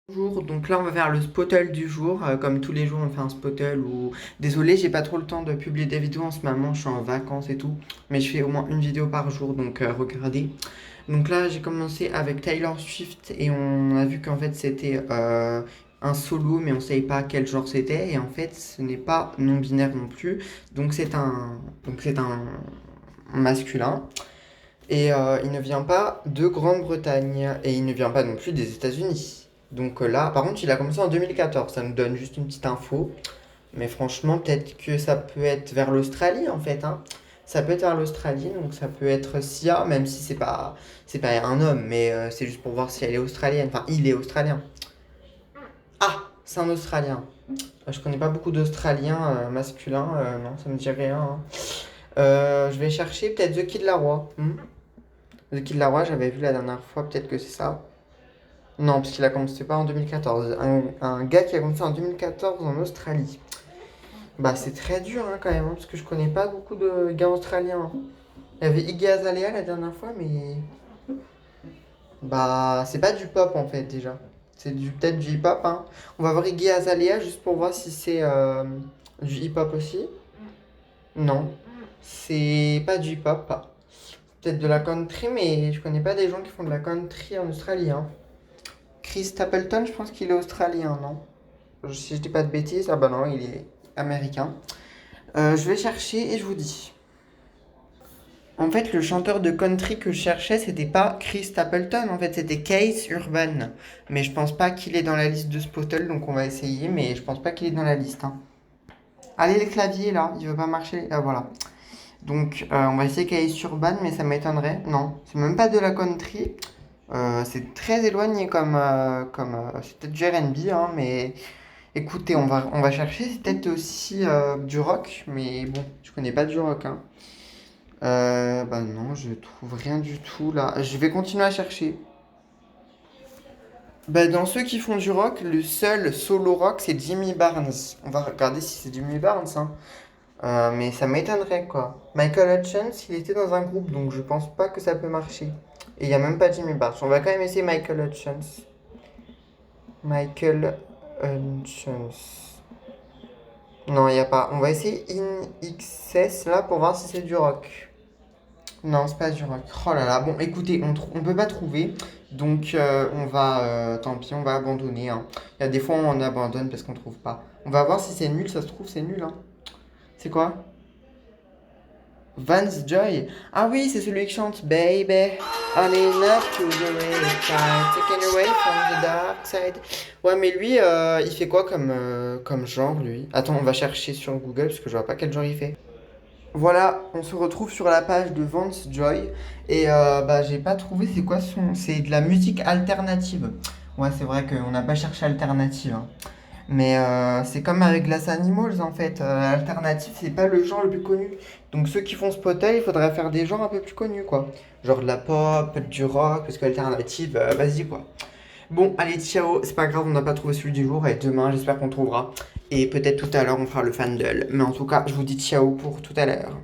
Bonjour, donc là on va faire le spottle du jour. Comme tous les jours on fait un spottle ou... Désolé, j'ai pas trop le temps de publier des vidéos en ce moment, je suis en vacances et tout. Mais je fais au moins une vidéo par jour, donc regardez. Donc là j'ai commencé avec Taylor Swift et on a vu qu'en fait c'était un solo, mais on savait pas quel genre c'était. Et en fait ce n'est pas non-binaire non plus, donc c'est un masculin. Et il ne vient pas de Grande-Bretagne et il ne vient pas non plus des États-Unis. Donc là, par contre, il a commencé en 2014. Ça nous donne juste une petite info. Mais franchement, peut-être que ça peut être vers l'Australie en fait, hein. Ça peut être vers l'Australie, donc ça peut être Sia, même si c'est pas un homme, mais c'est juste pour voir si elle est australienne. Enfin, il est australien. Ah, c'est un Australien. Je connais pas beaucoup d'Australiens masculins, non, ça me dit rien, hein. Je vais chercher peut-être The Kid Laroi. The Kid Laroi, j'avais vu la dernière fois, peut-être que c'est ça. Non, parce qu'il a commencé pas en 2014. Un gars qui a commencé en 2014 en Australie. Bah, c'est très dur hein, quand même, hein, parce que je connais pas beaucoup de gars australiens, hein. Il y avait Iggy Azalea la dernière fois, mais. Bah, c'est pas du pop en fait déjà. Peut-être du hip-hop, hein. On va voir Iggy Azalea juste pour voir si c'est du hip-hop aussi. Non, c'est pas du hip-hop. Peut-être de la country, mais je connais pas des gens qui font de la country en Australie, hein. Chris Stapleton, je pense qu'il est australien, non? Si je dis pas de bêtises, ah bah non, il est américain. Je vais chercher et je vous dis. En fait, le chanteur de country que je cherchais, c'était pas Chris Stapleton, en fait, c'était Case Urban. Mais je pense pas qu'il est dans la liste de Spottle, donc on va essayer, mais je pense pas qu'il est dans la liste, hein. Allez, les claviers là, il veut pas marcher. Ah voilà. Donc, on va essayer Case Urban, mais ça m'étonnerait. Non, c'est même pas de la country. C'est très éloigné c'est peut-être du R&B, hein, mais écoutez, on va chercher. C'est peut-être aussi du rock, mais bon, je connais pas du rock, hein. Bah non, je trouve rien du tout là. Je vais continuer à chercher. Bah dans ceux qui font du rock, le seul solo rock c'est Jimmy Barnes. On va regarder si c'est Jimmy Barnes, hein. Mais ça m'étonnerait quoi. Michael Hutchence, il était dans un groupe, donc je pense pas que ça peut marcher. Et il n'y a même pas Jimmy Barnes. On va quand même essayer Michael Hutchence. Michael Hutchence. Non, il n'y a pas. On va essayer In XS là pour voir si c'est du rock. Non, c'est pas du rock. Oh là là. Bon, écoutez, on peut pas trouver. Donc on va. Tant pis, on va abandonner, hein. Il y a des fois on abandonne parce qu'on trouve pas. On va voir si c'est nul. Ça se trouve, c'est nul, hein. C'est quoi? Vance Joy. Ah oui, c'est celui qui chante Baby, on est up to the side, taken away from the dark side. Ouais, mais lui, il fait quoi comme genre, lui? Attends, on va chercher sur Google parce que je vois pas quel genre il fait. Voilà, on se retrouve sur la page de Vance Joy. Et bah, j'ai pas trouvé c'est quoi son. C'est de la musique alternative. Ouais, c'est vrai qu'on n'a pas cherché alternative, hein. Mais c'est comme avec Glass Animals en fait. Alternative, c'est pas le genre le plus connu. Donc ceux qui font Spotify, il faudrait faire des genres un peu plus connus quoi. Genre de la pop, du rock, parce qu'alternative, vas-y quoi. Bon, allez, ciao. C'est pas grave, on n'a pas trouvé celui du jour. Et demain, j'espère qu'on trouvera. Et peut-être tout à l'heure, on fera le fandle. Mais en tout cas, je vous dis ciao pour tout à l'heure.